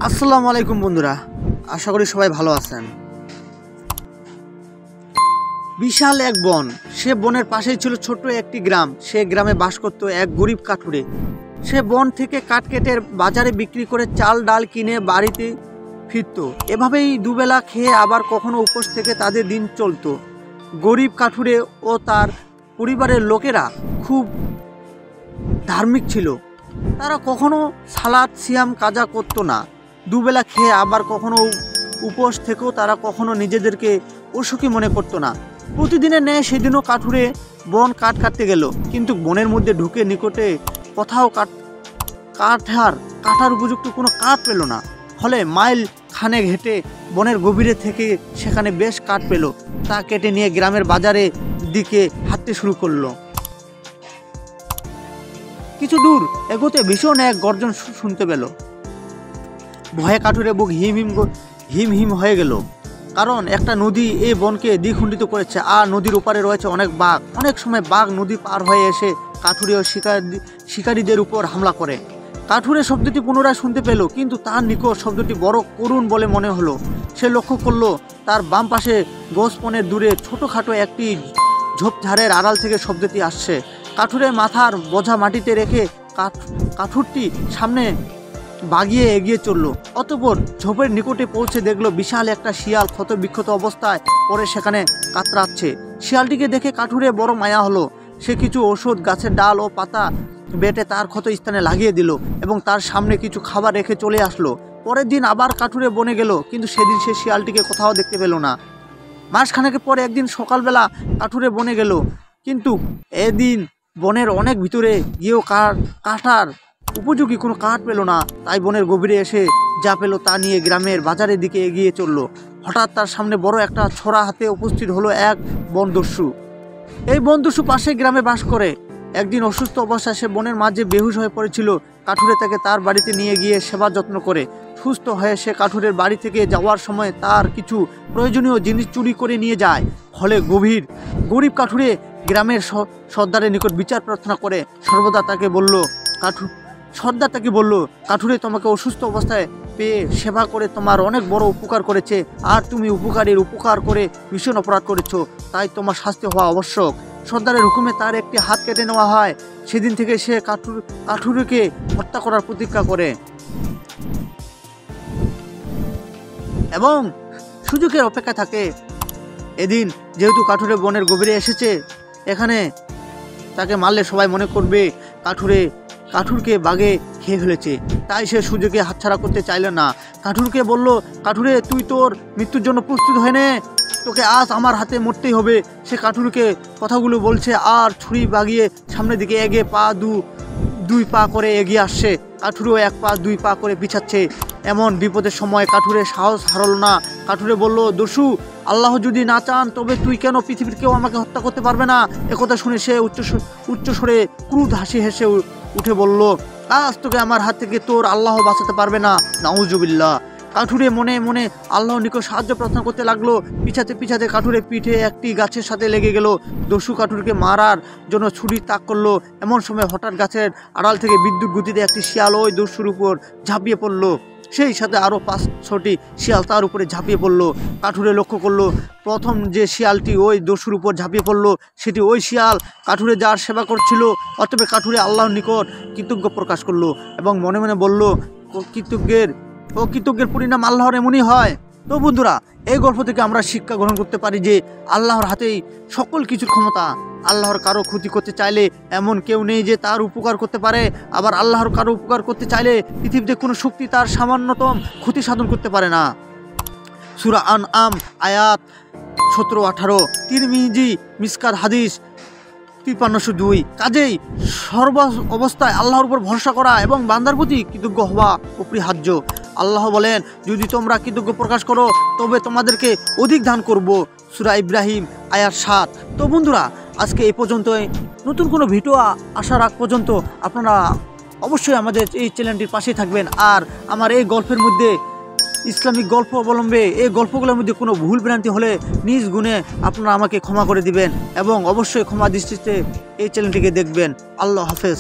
আসসালামু আলাইকুম বন্ধুরা, আশা করি সবাই ভালো আছেন। বিশাল এক বন, সে বনের পাশেই ছিল ছোট্ট একটি গ্রাম। সে গ্রামে বাস করত এক গরিব কাঠুরে। সে বন থেকে কাঠ কেটে বাজারে বিক্রি করে চাল ডাল কিনে বাড়িতে ফিরত। এভাবেই দুবেলা খেয়ে আবার কখনো উপোস থেকে তাদের দিন চলতো। গরিব কাঠুরে ও তার পরিবারের লোকেরা খুব ধার্মিক ছিল। তারা কখনো সালাদ সিয়াম কাজা করতো না। দুবেলা খেয়ে আবার কখনো উপোস থেকেও তারা কখনো নিজেদেরকে অসুখী মনে করতো না। প্রতিদিনের ন্যায় সেদিনও কাঠুরে বন কাঠ কাটতে গেল, কিন্তু বনের মধ্যে ঢুকে নিকটে কোথাও কাটার উপযুক্ত কোনো কাঠ পেল না। ফলে মাইল খানেক হেঁটে বনের গভীরে থেকে সেখানে বেশ কাঠ পেল। তা কেটে নিয়ে গ্রামের বাজারের দিকে হাঁটতে শুরু করলো। কিছু দূর এগোতে ভীষণ এক গর্জন শুনতে পেল। ভয়ে কাঠুরে বুক হিম হিম হয়ে গেল, কারণ একটা নদী এই বনকে দ্বিখণ্ডিত করেছে। আর নদীর ওপারে রয়েছে অনেক বাঘ। অনেক সময় বাঘ নদী পার হয়ে এসে কাঠুরে ও শিকারীদের উপর হামলা করে। কাঠুরে শব্দটি পুনরায় শুনতে পেল, কিন্তু তার নিকট শব্দটি বড় করুণ বলে মনে হলো। সে লক্ষ্য করলো তার বাম পাশে গোসপনের দূরে ছোটোখাটো একটি ঝোপঝাড়ের আড়াল থেকে শব্দটি আসছে। কাঠুরের মাথার বোঝা মাটিতে রেখে কাঠুরটি সামনে বাগিয়ে এগিয়ে চলল। অতঃপর ঝোপের নিকটে পৌঁছে দেখলো বিশাল একটা শিয়াল ক্ষত বিক্ষত অবস্থায় পরে সেখানে কাতরাচ্ছে। শিয়ালটিকে দেখে কাঠুরে বড় মায়া হলো। সে কিছু ওষুধ গাছের ডাল ও পাতা বেটে তার ক্ষত স্থানে লাগিয়ে দিল এবং তার সামনে কিছু খাবার রেখে চলে আসলো। পরের দিন আবার কাঠুরে বনে গেল, কিন্তু সেদিন সে শিয়ালটিকে কোথাও দেখতে পেল না। মাসখানেকের পরে একদিন সকালবেলা কাঠুরে বনে গেল, কিন্তু এদিন বনের অনেক ভিতরে গিয়েও কাটার উপযোগী কোনো কাঠ পেল না। তাই বনের গভীরে এসে যা পেল তা নিয়ে গ্রামের বাজারের দিকে এগিয়ে চলল। হঠাৎ তার সামনে বড় একটা ছোরা হাতে উপস্থিত হলো এক বনদস্যু। এই বনদস্যু পাশে গ্রামে বাস করে। একদিন অসুস্থ অবস্থায় সে বনের মাঝে বেহুশ হয়ে পড়েছিল। কাঠুরে তাকে তার বাড়িতে নিয়ে গিয়ে সেবা যত্ন করে। সুস্থ হয়ে সে কাঠুরের বাড়ি থেকে যাওয়ার সময় তার কিছু প্রয়োজনীয় জিনিস চুরি করে নিয়ে যায়। ফলে গরিব কাঠুরে গ্রামের সর্দারের নিকট বিচার প্রার্থনা করে। সর্বদা তাকে বলল, সর্দার তাকে বলল, কাঠুরে তোমাকে অসুস্থ অবস্থায় পেয়ে সেবা করে তোমার অনেক বড় উপকার করেছে, আর তুমি উপকার করে ভীষণ অপরাধ করেছ, তাই তোমার শাস্তি হওয়া আবশ্যক। সর্দারের হুকুমে তার একটি হাত কেটে নেওয়া হয়। সেদিন থেকে সে কাঠুরেকে হত্যা করার প্রতিজ্ঞা করে এবং সুযোগের অপেক্ষা থাকে। এদিন যেহেতু কাঠুরে বনের গভীরে এসেছে, এখানে তাকে মারলে সবাই মনে করবে কাঠুরকে বাঘে খেয়ে ফেলেছে। তাই সে সুযোগে হাতছাড়া করতে চাইল না। কাঠুরকে বলল, কাঠুরে তুই তোর মৃত্যুর জন্য প্রস্তুত হয়ে নে, তোকে আজ আমার হাতে মরতেই হবে। সে কাঠুরকে কথাগুলো বলছে আর ছুরি বাগিয়ে সামনের দিকে এগিয়ে দুই পা করে এগিয়ে আসছে। কাঠুরেও এক পা দুই পা করে পিছাচ্ছে। এমন বিপদের সময় কাঠুরে সাহস হারালো না। কাঠুরে বলল, দস্যু, আল্লাহ যদি না চান তবে তুই কেন পৃথিবীর কেউ আমাকে হত্যা করতে পারবে না। একথা শুনে সে উচ্চস্বরে ক্রুদ্ধ হাসি হেসে উঠে বলল, আজ তোকে আমার হাত থেকে তোর আল্লাহ বাঁচাতে পারবে না, নাউজুবিল্লাহ। কাঠুরে মনে মনে আল্লাহর নিকট সাহায্য প্রার্থনা করতে লাগলো। পিছাতে কাঠুরে পিঠে একটি গাছের সাথে লেগে গেল। দস্যু কাঠুরকে মারার জন্য ছুরি তাক করলো। এমন সময় হঠাৎ গাছের আড়াল থেকে বিদ্যুৎ গতিতে একটি শিয়াল ওই দস্যুর উপর ঝাঁপিয়ে পড়লো। সেই সাথে আরও 5-6টি শিয়াল তার উপরে ঝাঁপিয়ে পড়লো। কাঠুরে লক্ষ্য করলো প্রথম যে শিয়ালটি ওই দস্যুর উপর ঝাঁপিয়ে পড়লো সেটি ওই শিয়াল কাঠুরে যার সেবা করছিল। অতঃপর কাঠুরে আল্লাহর নিকট কৃতজ্ঞ প্রকাশ করলো এবং মনে মনে বলল, কৃতজ্ঞের পরিণাম আল্লাহর এমনই হয়। তো বন্ধুরা, এই গল্প থেকে আমরা শিক্ষা গ্রহণ করতে পারি যে আল্লাহর হাতেই সকল কিছুর ক্ষমতা। আল্লাহর কারো ক্ষতি করতে চাইলে এমন কেউ নেই যে তার উপকার করতে পারে। আবার আল্লাহর কারো উপকার করতে চাইলে পৃথিবীতে কোনো শক্তি তার সামান্যতম ক্ষতি সাধন করতে পারে না। সূরা আনআম আয়াত 17-18, তিরমিজি মিসকাত হাদিস 5302। কাজেই সর্ব অবস্থায় আল্লাহর উপর ভরসা করা এবং বান্দার প্রতি কৃতজ্ঞ হওয়া অপরিহার্য। আল্লাহ বলেন, যদি তোমরা কৃতজ্ঞ প্রকাশ করো তবে তোমাদেরকে অধিক দান করব। সূরা ইব্রাহিম আয়াত 7। তো বন্ধুরা, আজকে এই পর্যন্তই। নতুন কোনো ভিডিও আসার আগ পর্যন্ত আপনারা অবশ্যই আমাদের এই চ্যানেলটির পাশেই থাকবেন। আর আমার এই গল্পের মধ্যে ইসলামিক গল্প অবলম্বে এই গল্পগুলোর মধ্যে কোনো ভুল ভ্রান্তি হলে নিজ গুণে আপনারা আমাকে ক্ষমা করে দিবেন এবং অবশ্যই ক্ষমা দৃষ্টিতে এই চ্যানেলটিকে দেখবেন। আল্লাহ হাফেজ।